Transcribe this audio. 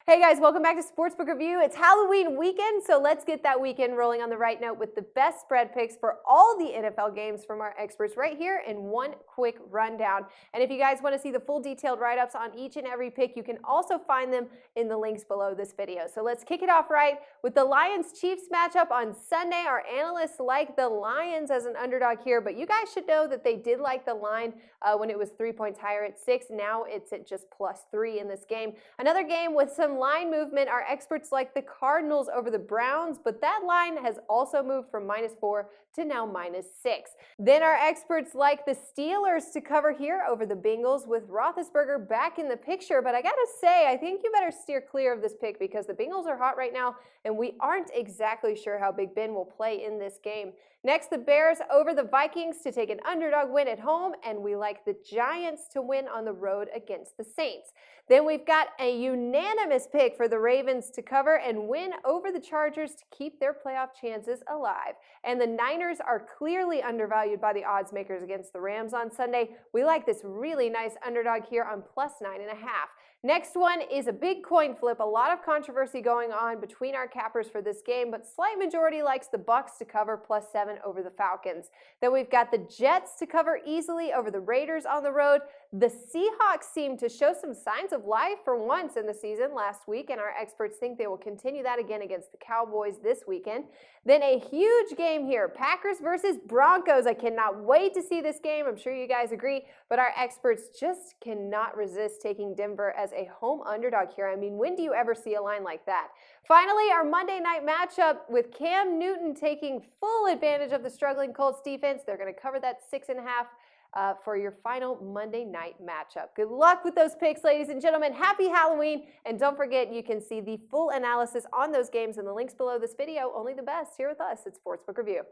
Hey guys, welcome back to Sportsbook Review. It's Halloween weekend, so let's get that weekend rolling on the right note with the best spread picks for all the NFL games from our experts right here in one quick rundown. And if you guys want to see the full detailed write-ups on each and every pick, you can also find them in the links below this video. So let's kick it off right with the Lions-Chiefs matchup on Sunday. Our analysts like the Lions as an underdog here, but you guys should know that they did like the line when it was 3 points higher at 6. Now it's at just +3 in this game. Another game with some line movement. Our experts like the Cardinals over the Browns, but that line has also moved from -4 to now -6. Then our experts like the Steelers to cover here over the Bengals with Roethlisberger back in the picture. But I gotta say, I think you better steer clear of this pick because the Bengals are hot right now, and we aren't exactly sure how Big Ben will play in this game. Next, the Bears over the Vikings to take an underdog win at home, and we like the Giants to win on the road against the Saints. Then we've got a unanimous pick for the Ravens to cover and win over the Chargers to keep their playoff chances alive. And the Niners are clearly undervalued by the odds makers against the Rams on Sunday. We like this really nice underdog here on +9.5. Next one is a big coin flip. A lot of controversy going on between our cappers for this game, but slight majority likes the Bucs to cover +7 over the Falcons. Then we've got the Jets to cover easily over the Raiders on the road. The Seahawks seem to show some signs of life for once in the season last week, and our experts think they will continue that again against the Cowboys this weekend. Then a huge game here, Packers versus Broncos. I cannot wait to see this game. I'm sure you guys agree, but our experts just cannot resist taking Denver as a home underdog here. I mean, when do you ever see a line like that? Finally, our Monday night matchup with Cam Newton taking full advantage of the struggling Colts defense. They're going to cover that 6.5 for your final Monday night matchup. Good luck with those picks, ladies and gentlemen. Happy Halloween. And don't forget, you can see the full analysis on those games in the links below this video. Only the best here with us at Sportsbook Review.